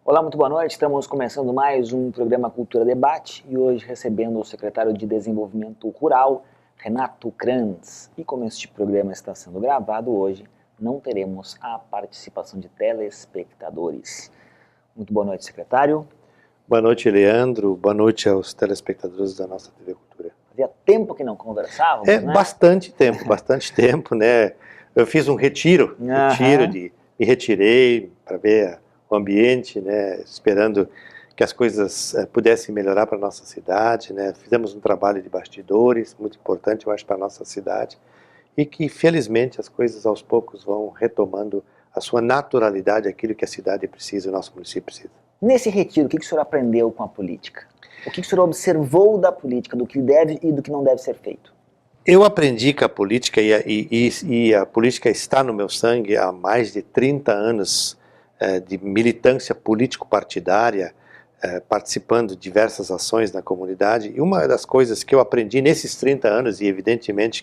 Olá, muito boa noite. Estamos começando mais um programa Cultura Debate e hoje recebendo o secretário de Desenvolvimento Rural, Renato Krantz. E como este programa está sendo gravado hoje, não teremos a participação de telespectadores. Muito boa noite, secretário. Boa noite, Leandro. Boa noite aos telespectadores da nossa TV Cultura. Fazia tempo que não conversávamos, né? Bastante tempo, né? Eu fiz um retiro, me retirei para ver o ambiente, né? Esperando que as coisas pudessem melhorar para a nossa cidade, né? Fizemos um trabalho de bastidores, muito importante, eu acho, para a nossa cidade, e que, felizmente, as coisas aos poucos vão retomando a sua naturalidade, aquilo que a cidade precisa, o nosso município precisa. Nesse retiro, o que o senhor aprendeu com a política? O que o senhor observou da política, do que deve e do que não deve ser feito? Eu aprendi que a política, e a política está no meu sangue há mais de 30 anos de militância político-partidária, participando de diversas ações na comunidade. E uma das coisas que eu aprendi nesses 30 anos, e evidentemente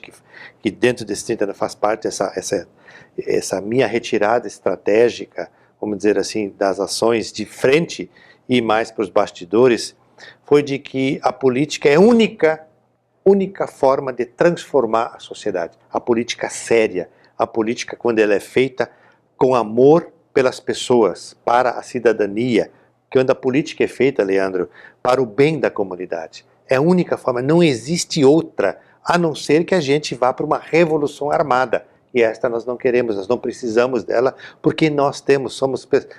que dentro desses 30 anos faz parte essa minha retirada estratégica, vamos dizer assim, das ações de frente e mais para os bastidores, foi de que a política é a única forma de transformar a sociedade. A política séria, a política quando ela é feita com amor pelas pessoas, para a cidadania, quando a política é feita, Leandro, para o bem da comunidade. É a única forma, não existe outra, a não ser que a gente vá para uma revolução armada. E esta nós não queremos, nós não precisamos dela, porque nós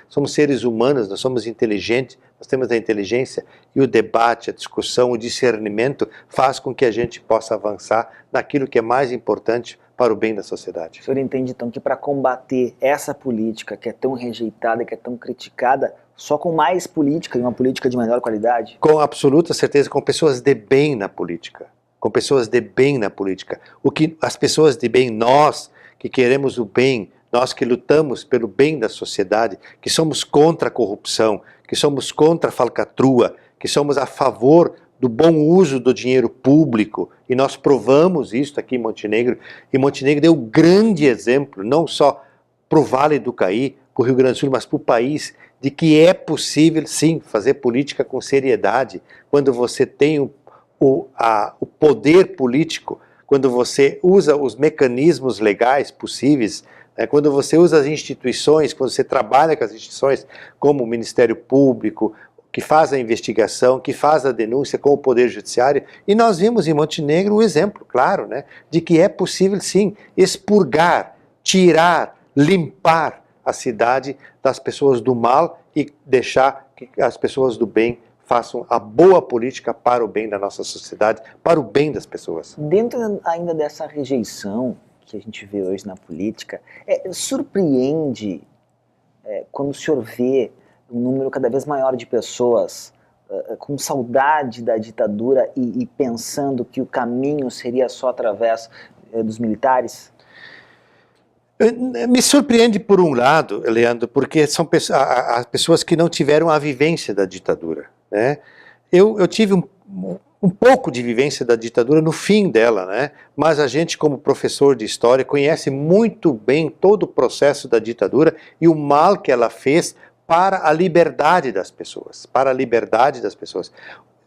somos seres humanos, nós somos inteligentes, nós temos a inteligência, e o debate, a discussão, o discernimento faz com que a gente possa avançar naquilo que é mais importante para o bem da sociedade. O senhor entende então que para combater essa política que é tão rejeitada, que é tão criticada, só com mais política e uma política de melhor qualidade? Com absoluta certeza, com pessoas de bem na política. Com pessoas de bem na política. O que as pessoas de bem, nós que queremos o bem, nós que lutamos pelo bem da sociedade, que somos contra a corrupção, que somos contra a falcatrua, que somos a favor do bom uso do dinheiro público, e nós provamos isso aqui em Montenegro, e Montenegro deu um grande exemplo, não só para o Vale do Caí, para o Rio Grande do Sul, mas para o país, de que é possível, sim, fazer política com seriedade, quando você tem o poder político, quando você usa os mecanismos legais possíveis, quando você usa as instituições, quando você trabalha com as instituições como o Ministério Público, que faz a investigação, que faz a denúncia com o Poder Judiciário, e nós vimos em Montenegro o exemplo, claro, de que é possível sim expurgar, tirar, limpar a cidade das pessoas do mal e deixar que as pessoas do bem façam a boa política para o bem da nossa sociedade, para o bem das pessoas. Dentro ainda dessa rejeição que a gente vê hoje na política, surpreende quando o senhor vê um número cada vez maior de pessoas com saudade da ditadura e pensando que o caminho seria só através dos militares? Me surpreende por um lado, Leandro, porque são as pessoas que não tiveram a vivência da ditadura. Eu tive um pouco de vivência da ditadura no fim dela, mas a gente, como professor de história, conhece muito bem todo o processo da ditadura e o mal que ela fez para a liberdade das pessoas,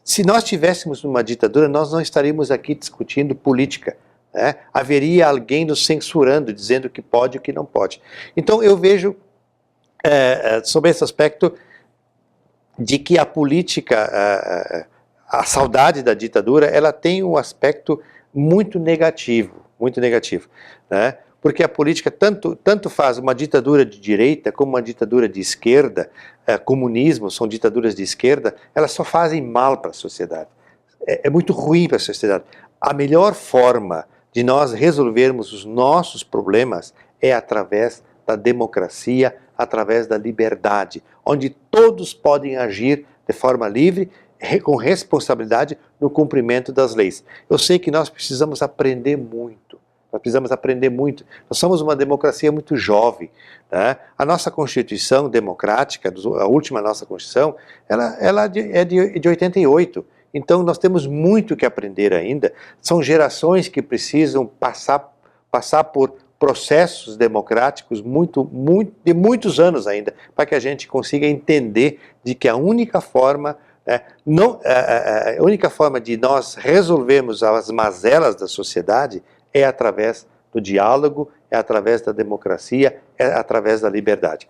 Se nós tivéssemos uma ditadura, nós não estaríamos aqui discutindo política. Haveria alguém nos censurando, dizendo o que pode e o que não pode. Então eu vejo, sobre esse aspecto, de que a política, a saudade da ditadura, ela tem um aspecto muito negativo, porque a política tanto faz uma ditadura de direita como uma ditadura de esquerda, comunismo, são ditaduras de esquerda, elas só fazem mal para a sociedade, é muito ruim para a sociedade. A melhor forma de nós resolvermos os nossos problemas é através da democracia, através da liberdade, onde todos podem agir de forma livre, com responsabilidade no cumprimento das leis. Eu sei que nós precisamos aprender muito, Nós somos uma democracia muito jovem. A nossa Constituição democrática, a última nossa Constituição, ela é de 88. Então nós temos muito que aprender ainda. São gerações que precisam passar por processos democráticos de muitos anos ainda, para que a gente consiga entender de que a única forma a única forma de nós resolvermos as mazelas da sociedade é através do diálogo, é através da democracia, é através da liberdade.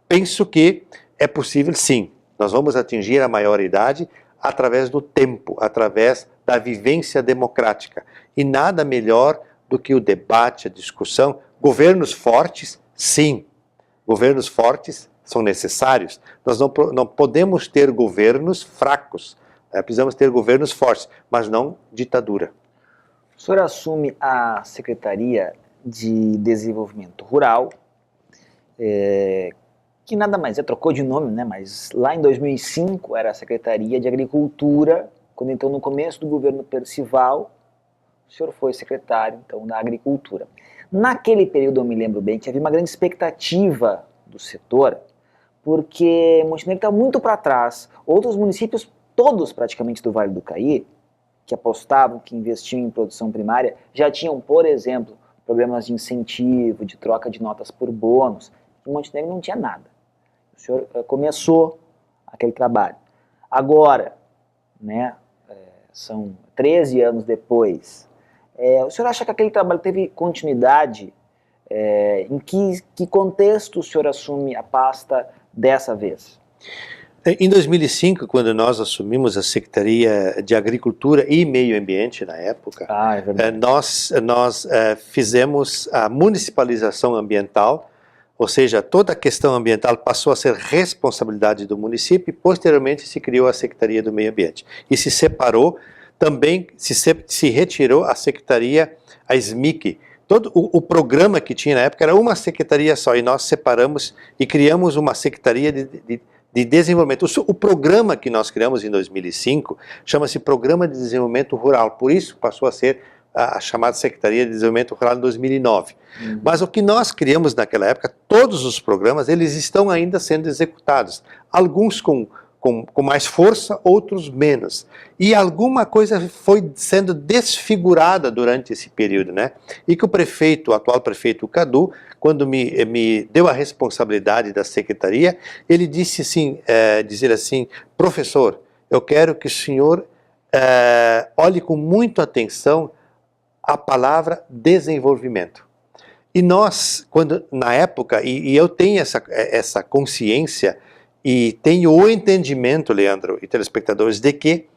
Penso que é possível, sim. Nós vamos atingir a maioridade através do tempo, através da vivência democrática. E nada melhor do que o debate, a discussão. Governos fortes, sim. Governos fortes são necessários. Nós não podemos ter governos fracos. Precisamos ter governos fortes, mas não ditadura. O senhor assume a Secretaria de Desenvolvimento Rural, que nada mais trocou de nome, né? Mas lá em 2005 era a Secretaria de Agricultura, quando então no começo do governo Percival, o senhor foi secretário então da Agricultura. Naquele período eu me lembro bem que havia uma grande expectativa do setor, porque Montenegro está muito para trás. Outros municípios, todos praticamente do Vale do Caí, que apostavam, que investiam em produção primária, já tinham, por exemplo, programas de incentivo, de troca de notas por bônus. Em Montenegro não tinha nada. O senhor começou aquele trabalho. Agora, né, são 13 anos depois, o senhor acha que aquele trabalho teve continuidade? Em que contexto o senhor assume a pasta dessa vez? Em 2005, quando nós assumimos a Secretaria de Agricultura e Meio Ambiente na época, nós fizemos a municipalização ambiental, ou seja, toda a questão ambiental passou a ser responsabilidade do município e posteriormente se criou a Secretaria do Meio Ambiente. E se separou, também se retirou a Secretaria, a SMIC. Todo o programa que tinha na época era uma secretaria só e nós separamos e criamos uma Secretaria de Desenvolvimento. O programa que nós criamos em 2005 chama-se Programa de Desenvolvimento Rural, por isso passou a ser a chamada Secretaria de Desenvolvimento Rural em 2009. Mas o que nós criamos naquela época, todos os programas, eles estão ainda sendo executados. Alguns com mais força, outros menos. E alguma coisa foi sendo desfigurada durante esse período, né? E que o atual prefeito Cadu, quando me deu a responsabilidade da secretaria, ele disse assim, professor, eu quero que o senhor olhe com muita atenção a palavra desenvolvimento. E nós, na época, e eu tenho essa consciência e tenho o entendimento, Leandro e telespectadores, de que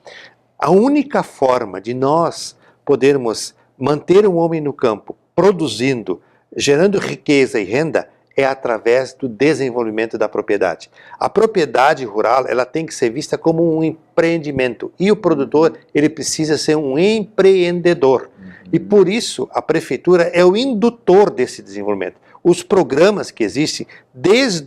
a única forma de nós podermos manter um homem no campo, produzindo, gerando riqueza e renda, é através do desenvolvimento da propriedade. A propriedade rural, ela tem que ser vista como um empreendimento. E o produtor, ele precisa ser um empreendedor. E por isso, a prefeitura é o indutor desse desenvolvimento. Os programas que existem, desde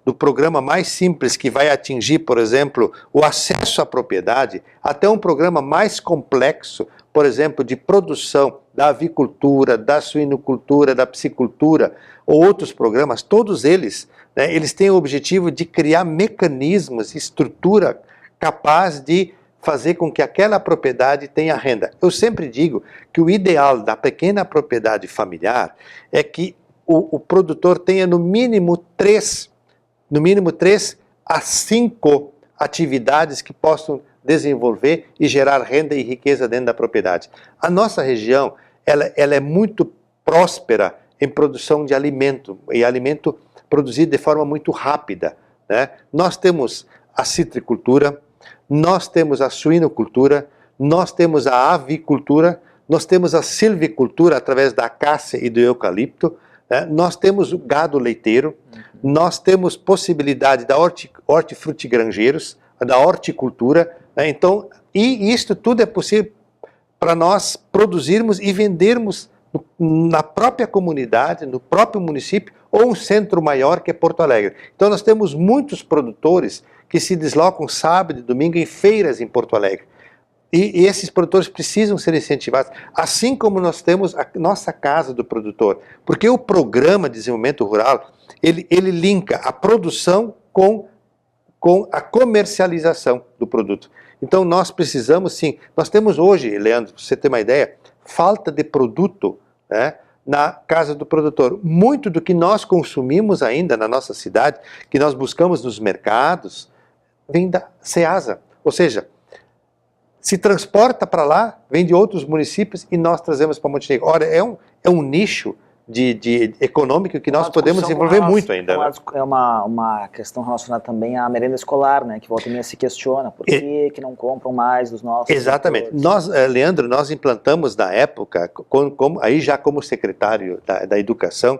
do programa mais simples que vai atingir, por exemplo, o acesso à propriedade, até um programa mais complexo, por exemplo, de produção da avicultura, da suinocultura, da piscicultura, ou outros programas, todos eles, né, eles têm o objetivo de criar mecanismos, estrutura capaz de fazer com que aquela propriedade tenha renda. Eu sempre digo que o ideal da pequena propriedade familiar é que o produtor tenha no mínimo 3 a 5 atividades que possam desenvolver e gerar renda e riqueza dentro da propriedade. A nossa região, ela é muito próspera em produção de alimento, e alimento produzido de forma muito rápida, né? Nós temos a citricultura, nós temos a suinocultura, nós temos a avicultura, nós temos a silvicultura através da acácia e do eucalipto, nós temos o gado leiteiro, nós temos possibilidade da hortifrutigranjeiros, da horticultura, né? Então, e isto tudo é possível para nós produzirmos e vendermos na própria comunidade, no próprio município, ou um centro maior que é Porto Alegre. Então nós temos muitos produtores que se deslocam sábado e domingo em feiras em Porto Alegre. E esses produtores precisam ser incentivados, assim como nós temos a nossa Casa do Produtor. Porque o Programa de Desenvolvimento Rural, ele linka a produção com a comercialização do produto. Então nós precisamos sim, nós temos hoje, Leandro, para você ter uma ideia, falta de produto, né, na casa do produtor. Muito do que nós consumimos ainda na nossa cidade, que nós buscamos nos mercados, vem da Ceasa. Ou seja, se transporta para lá, vem de outros municípios e nós trazemos para Montenegro. Ora, é um nicho de econômico que nós podemos desenvolver muito ainda. É uma questão relacionada também à merenda escolar, né? Que volta e meia se questiona. Por que não compram mais dos nossos Exatamente. produtores? Nós, Leandro, nós implantamos na época, aí já como secretário da Educação,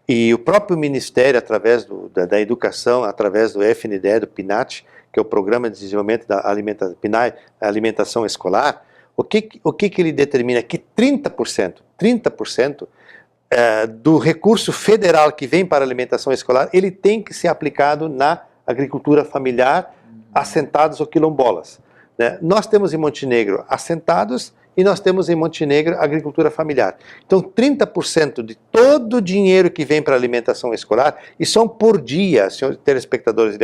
e o próprio Ministério, através da Educação, através do FNDE, do PNAT, que é o Programa de Desenvolvimento da Alimentação Escolar, o que ele determina? Que 30% do recurso federal que vem para a alimentação escolar, ele tem que ser aplicado na agricultura familiar, assentados ou quilombolas. Né? Nós temos em Montenegro assentados e nós temos em Montenegro agricultura familiar. Então 30% de todo o dinheiro que vem para a alimentação escolar, e são por dia, senhores telespectadores,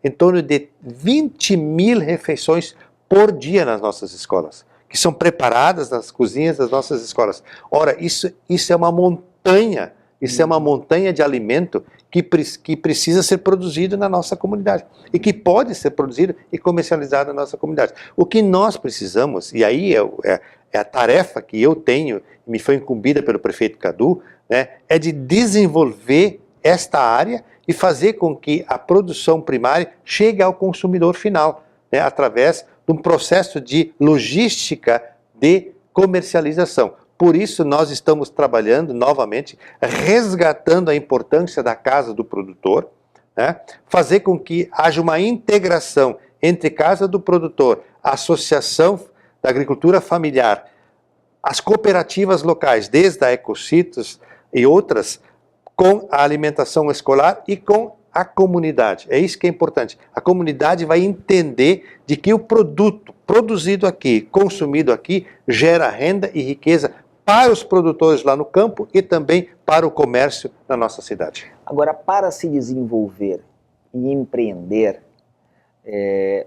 em torno de 20 mil refeições por dia nas nossas escolas, que são preparadas nas cozinhas das nossas escolas. Ora, isso é uma montanha, isso é uma montanha de alimento que precisa ser produzido na nossa comunidade e que pode ser produzido e comercializado na nossa comunidade. O que nós precisamos, e aí é a tarefa que eu tenho, me foi incumbida pelo prefeito Cadu, né, é de desenvolver esta área e fazer com que a produção primária chegue ao consumidor final, né, através de um processo de logística de comercialização. Por isso nós estamos trabalhando novamente, resgatando a importância da casa do produtor, né, fazer com que haja uma integração entre casa do produtor, a associação da agricultura familiar, as cooperativas locais, desde a Ecocitos e outras, com a alimentação escolar e com a comunidade. É isso que é importante. A comunidade vai entender de que o produto produzido aqui, consumido aqui, gera renda e riqueza para os produtores lá no campo e também para o comércio na nossa cidade. Agora, para se desenvolver e empreender,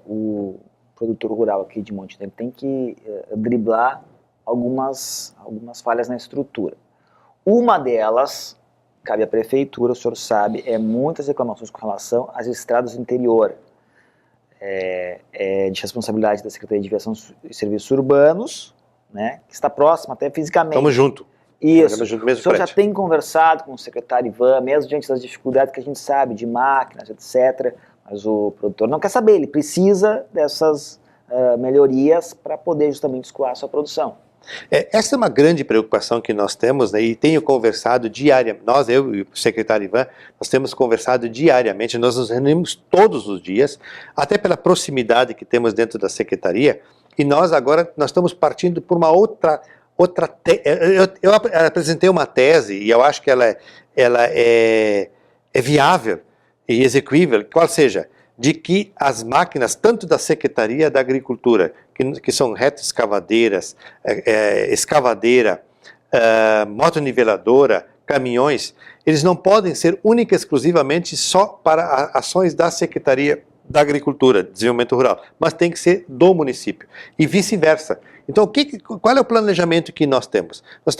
o produtor rural aqui de Montenegro tem que driblar algumas falhas na estrutura. Uma delas, cabe à prefeitura, o senhor sabe, muitas reclamações com relação às estradas do interior. De responsabilidade da Secretaria de Viação e Serviços Urbanos, né, que está próxima até fisicamente. Estamos juntos. Isso. Junto, o senhor já tem conversado com o secretário Ivan, mesmo diante das dificuldades que a gente sabe de máquinas, etc., mas o produtor não quer saber, ele precisa dessas melhorias para poder justamente escoar a sua produção. Essa é uma grande preocupação que nós temos, né, e tenho conversado diariamente, eu e o secretário Ivan, nós temos conversado diariamente, nós nos reunimos todos os dias, até pela proximidade que temos dentro da secretaria, e nós estamos partindo por uma outra eu apresentei uma tese, e eu acho que ela é viável e execuível, qual seja, de que as máquinas, tanto da Secretaria da Agricultura, que são retroescavadeiras, escavadeira, motoniveladora, caminhões, eles não podem ser única e exclusivamente só para ações da Secretaria da Agricultura, Desenvolvimento Rural, mas tem que ser do município, e vice-versa. Então, qual é o planejamento que nós temos? Nós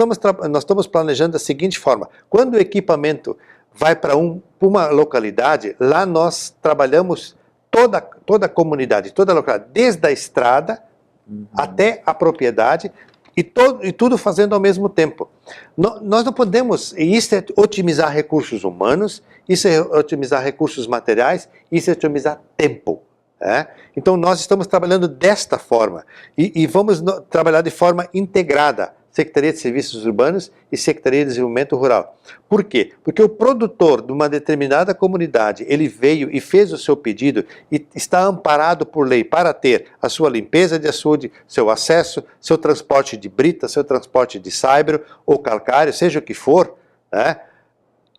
estamos planejando da seguinte forma: quando o equipamento vai para uma localidade, lá nós trabalhamos toda a comunidade, toda a localidade, desde a estrada até a propriedade, e tudo fazendo ao mesmo tempo. Nós não podemos, e isso é otimizar recursos humanos, isso é otimizar recursos materiais, isso é otimizar tempo. Então nós estamos trabalhando desta forma, e vamos trabalhar de forma integrada, Secretaria de Serviços Urbanos e Secretaria de Desenvolvimento Rural. Por quê? Porque o produtor de uma determinada comunidade, ele veio e fez o seu pedido e está amparado por lei para ter a sua limpeza de açude, seu acesso, seu transporte de brita, seu transporte de saibro ou calcário, seja o que for, né?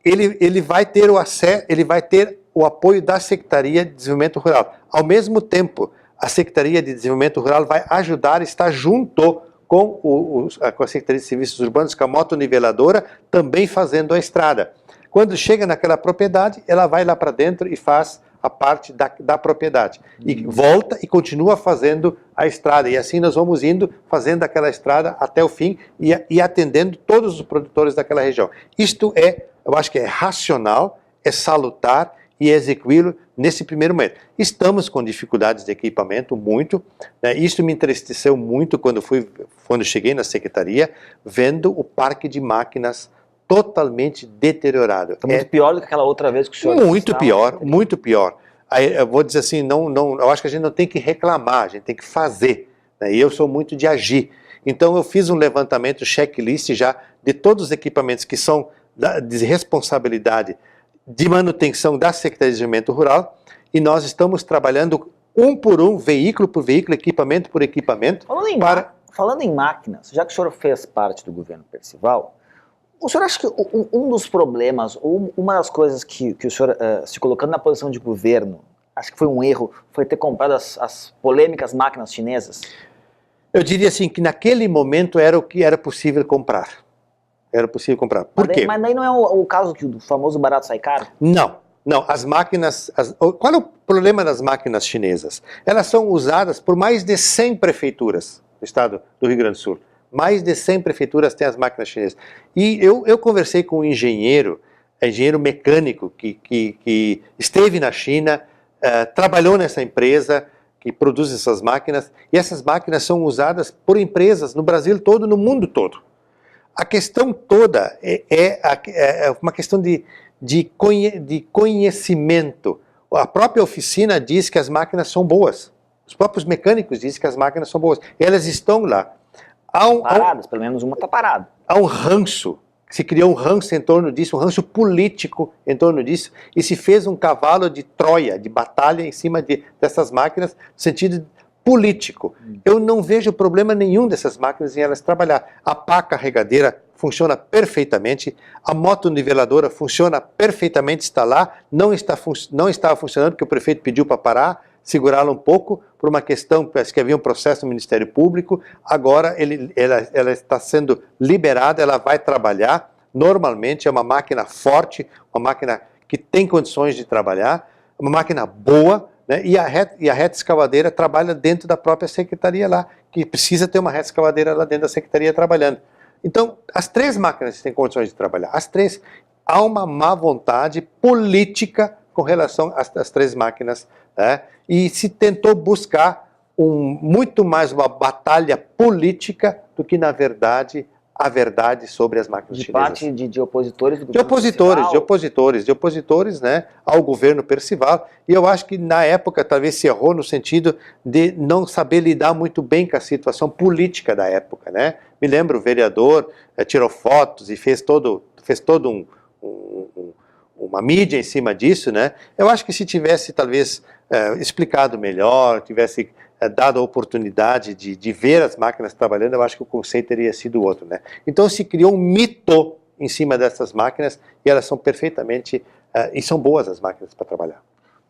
Ele vai ter o acesso, ele vai ter o apoio da Secretaria de Desenvolvimento Rural. Ao mesmo tempo, a Secretaria de Desenvolvimento Rural vai ajudar a estar junto com a Secretaria de Serviços Urbanos, com a motoniveladora, também fazendo a estrada. Quando chega naquela propriedade, ela vai lá para dentro e faz a parte da propriedade. E volta e continua fazendo a estrada. E assim nós vamos indo, fazendo aquela estrada até o fim e atendendo todos os produtores daquela região. Isto eu acho que é racional, é salutar e execuí-lo nesse primeiro momento. Estamos com dificuldades de equipamento, muito. Né? Isso me entristeceu muito quando cheguei na secretaria, vendo o parque de máquinas totalmente deteriorado. Está muito pior do que aquela outra vez que o senhor Muito pior, muito pior. Aí, eu vou dizer assim, eu acho que a gente não tem que reclamar, a gente tem que fazer. Né? E eu sou muito de agir. Então eu fiz um levantamento, checklist já, de todos os equipamentos que são de responsabilidade de manutenção da Secretaria de Desenvolvimento Rural, e nós estamos trabalhando um por um, veículo por veículo, equipamento por equipamento. Falando em máquinas, já que o senhor fez parte do governo Percival, o senhor acha que um dos problemas, ou uma das coisas que o senhor, se colocando na posição de governo, acha que foi um erro, foi ter comprado as polêmicas máquinas chinesas? Eu diria assim, que naquele momento era o que era possível comprar. Era possível comprar. Por quê? Mas daí não é o caso que o famoso barato sai caro? Não. As máquinas... Qual é o problema das máquinas chinesas? Elas são usadas por mais de 100 prefeituras do estado do Rio Grande do Sul. Mais de 100 prefeituras têm as máquinas chinesas. E eu conversei com um engenheiro mecânico que esteve na China, trabalhou nessa empresa que produz essas máquinas, e essas máquinas são usadas por empresas no Brasil todo, no mundo todo. A questão toda é uma questão de conhecimento. A própria oficina diz que as máquinas são boas. Os próprios mecânicos dizem que as máquinas são boas. Elas estão lá. Paradas, pelo menos uma está parada. Há um ranço, se criou um ranço em torno disso, um ranço político em torno disso, e se fez um cavalo de Troia, de batalha em cima dessas máquinas, no sentido político. Eu não vejo problema nenhum dessas máquinas em elas trabalhar. A pá carregadeira funciona perfeitamente, a moto niveladora funciona perfeitamente, está lá, não estava funcionando porque o prefeito pediu para parar, segurá-la um pouco, por uma questão, parece que havia um processo no Ministério Público, agora ela está sendo liberada, ela vai trabalhar, normalmente é uma máquina forte, uma máquina que tem condições de trabalhar, uma máquina boa, né? E a reta escavadeira trabalha dentro da própria secretaria lá, que precisa ter uma reta escavadeira lá dentro da secretaria trabalhando. Então, as três máquinas têm condições de trabalhar, as três. Há uma má vontade política com relação às três máquinas, né? E se tentou buscar muito mais uma batalha política do que, na verdade, a verdade sobre as máquinas chinesas. De parte de opositores do governo de opositores, né, ao governo Percival. E eu acho que na época talvez se errou no sentido de não saber lidar muito bem com a situação política da época, né? Me lembro, o vereador tirou fotos e fez todo uma mídia em cima disso, né? Eu acho que se tivesse talvez explicado melhor, tivesse dado a oportunidade de ver as máquinas trabalhando, eu acho que o conceito teria sido outro, né? Então se criou um mito em cima dessas máquinas e elas são perfeitamente, e são boas as máquinas para trabalhar.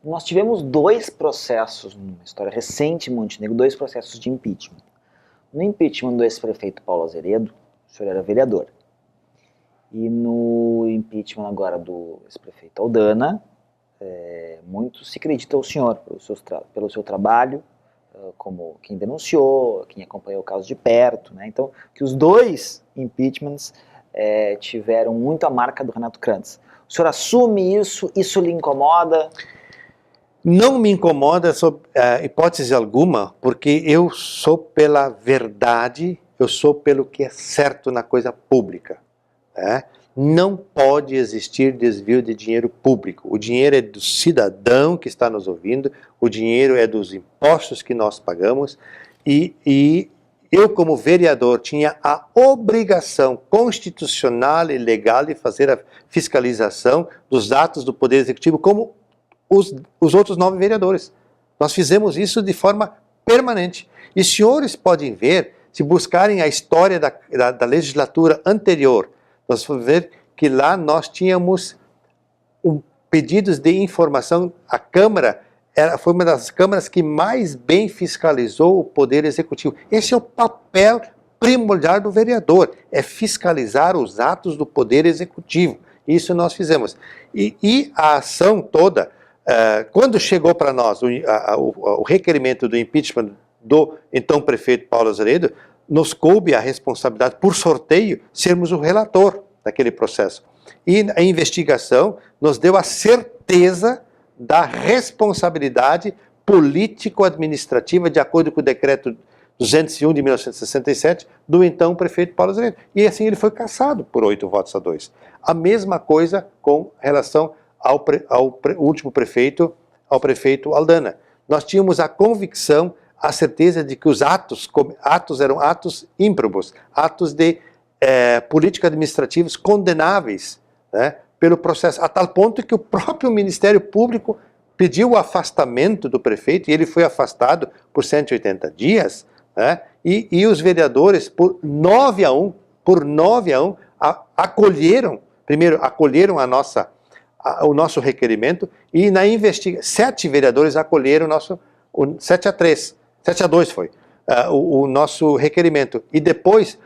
Nós tivemos dois processos, numa história recente em Montenegro, dois processos de impeachment. No impeachment do ex-prefeito Paulo Azeredo, o senhor era vereador. E no impeachment agora do ex-prefeito Aldana, muito se acredita ao senhor pelo seu trabalho, como quem denunciou, quem acompanhou o caso de perto, né? Então, que os dois impeachments tiveram muito a marca do Renato Krantz. O senhor assume isso? Isso lhe incomoda? Não me incomoda sob hipótese alguma, porque eu sou pela verdade, eu sou pelo que é certo na coisa pública. Né? Não pode existir desvio de dinheiro público. O dinheiro é do cidadão que está nos ouvindo, o dinheiro é dos impostos que nós pagamos, e eu, como vereador, tinha a obrigação constitucional e legal de fazer a fiscalização dos atos do Poder Executivo, como os outros 9 vereadores. Nós fizemos isso de forma permanente. E senhores podem ver, se buscarem a história da legislatura anterior, nós vamos ver que lá nós tínhamos pedidos de informação. A Câmara foi uma das câmaras que mais bem fiscalizou o Poder Executivo. Esse é o papel primordial do vereador, é fiscalizar os atos do Poder Executivo. Isso nós fizemos. E a ação toda quando chegou para nós o requerimento do impeachment do então prefeito Paulo Azeredo, nos coube a responsabilidade, por sorteio, sermos o relator daquele processo. E a investigação nos deu a certeza da responsabilidade político-administrativa, de acordo com o decreto 201 de 1967, do então prefeito Paulo Azeredo. E assim ele foi cassado por 8 votos a 2. A mesma coisa com relação ao último prefeito, ao prefeito Aldana. Nós tínhamos a convicção, a certeza de que os atos eram atos ímprobos, atos de política administrativos condenáveis, né, pelo processo, a tal ponto que o próprio Ministério Público pediu o afastamento do prefeito, e ele foi afastado por 180 dias, né, e os vereadores, por 9-1, acolheram o nosso requerimento, e na investigação, 7 vereadores acolheram 7-2 foi, o nosso requerimento. E depois,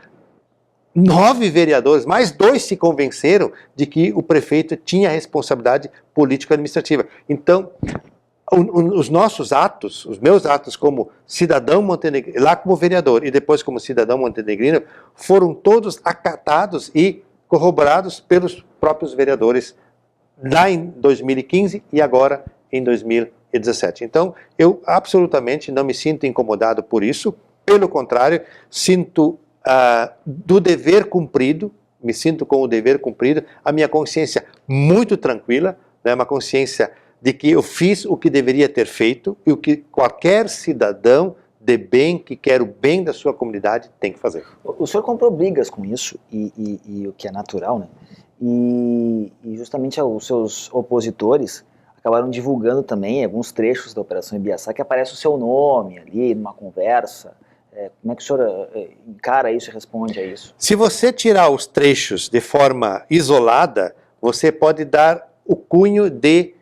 9 vereadores, mais 2 se convenceram de que o prefeito tinha responsabilidade político-administrativa. Então, os nossos atos, os meus atos como cidadão montenegrino, lá como vereador e depois como cidadão montenegrino, foram todos acatados e corroborados pelos próprios vereadores lá em 2015 e agora em 2017. Então, eu absolutamente não me sinto incomodado por isso, pelo contrário, sinto do dever cumprido, me sinto com o dever cumprido, a minha consciência muito tranquila, né, uma consciência de que eu fiz o que deveria ter feito e o que qualquer cidadão de bem, que quer o bem da sua comunidade, tem que fazer. O senhor comprou brigas com isso, e o que é natural, né? E justamente os seus opositores acabaram divulgando também alguns trechos da Operação Ibiaçá que aparece o seu nome ali numa conversa. Como é que o senhor encara isso e responde a isso? Se você tirar os trechos de forma isolada, você pode dar o cunho de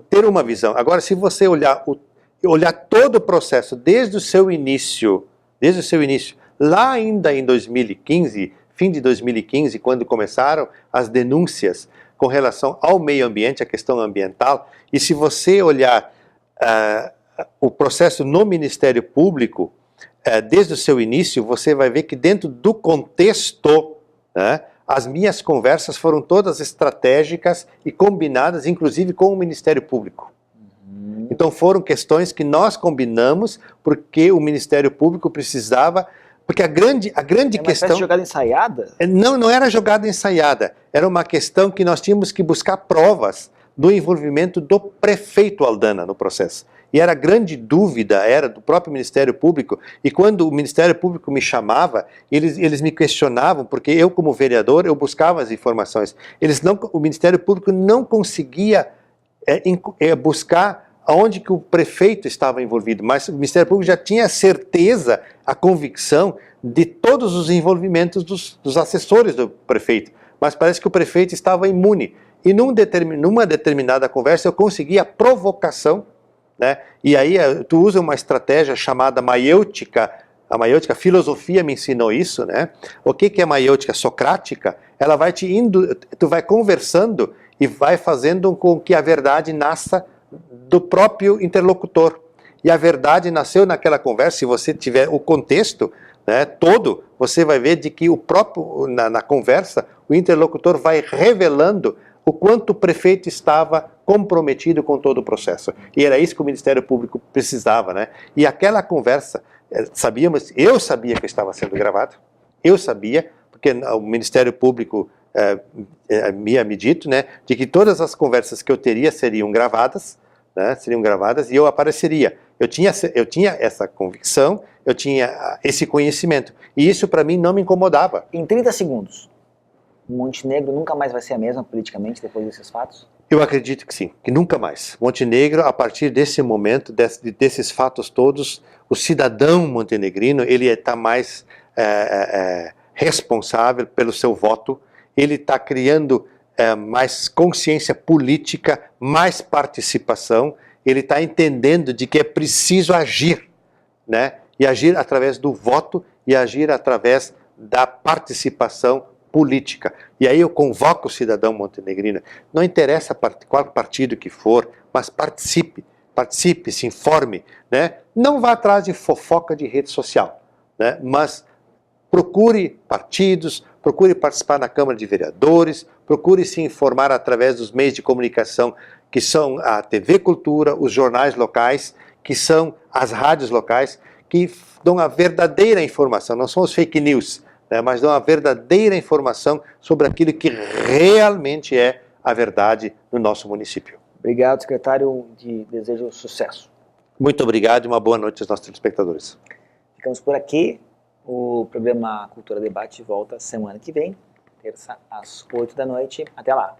ter uma visão. Agora, se você olhar todo o processo desde o seu início, lá ainda em 2015, fim de 2015, quando começaram as denúncias com relação ao meio ambiente, a questão ambiental, e se você olhar o processo no Ministério Público, desde o seu início, você vai ver que dentro do contexto, né, as minhas conversas foram todas estratégicas e combinadas, inclusive com o Ministério Público. Então foram questões que nós combinamos, porque o Ministério Público precisava, porque a grande questão... Uma jogada ensaiada? Não era jogada ensaiada, era uma questão que nós tínhamos que buscar provas do envolvimento do prefeito Aldana no processo. E era grande dúvida, era do próprio Ministério Público, e quando o Ministério Público me chamava, eles me questionavam, porque eu como vereador, eu buscava as informações. O Ministério Público não conseguia buscar aonde que o prefeito estava envolvido, mas o Ministério Público já tinha a certeza, a convicção de todos os envolvimentos dos assessores do prefeito, mas parece que o prefeito estava imune. E numa determinada conversa eu consegui a provocação, né? E aí tu usa uma estratégia chamada maiêutica, a filosofia me ensinou isso, né? O que é maiêutica socrática? Ela vai tu vai conversando e vai fazendo com que a verdade nasça do próprio interlocutor. E a verdade nasceu naquela conversa. Se você tiver o contexto, né, todo, você vai ver de que na conversa, o interlocutor vai revelando o quanto o prefeito estava comprometido com todo o processo. E era isso que o Ministério Público precisava, né? E aquela conversa, eu sabia que estava sendo gravado, eu sabia, porque o Ministério Público me dito, né, de que todas as conversas que eu teria seriam gravadas, né, e eu apareceria. Eu tinha essa convicção, eu tinha esse conhecimento, e isso para mim não me incomodava. Em 30 segundos, Montenegro nunca mais vai ser a mesma politicamente depois desses fatos? Eu acredito que sim, que nunca mais. Montenegro, a partir desse momento, desses fatos todos, o cidadão montenegrino, ele está mais responsável pelo seu voto, ele está criando mais consciência política, mais participação, ele está entendendo de que é preciso agir, né? E agir através do voto e agir através da participação política. E aí eu convoco o cidadão montenegrino, não interessa qual partido que for, mas participe, se informe, né? Não vá atrás de fofoca de rede social, né? Mas procure partidos, procure participar na Câmara de Vereadores, procure se informar através dos meios de comunicação que são a TV Cultura, os jornais locais, que são as rádios locais, que dão a verdadeira informação, não são os fake news, né, mas dão a verdadeira informação sobre aquilo que realmente é a verdade no nosso município. Obrigado, secretário, desejo sucesso. Muito obrigado e uma boa noite aos nossos telespectadores. Ficamos por aqui. O programa Cultura Debate volta semana que vem, terça às 8 da noite. Até lá!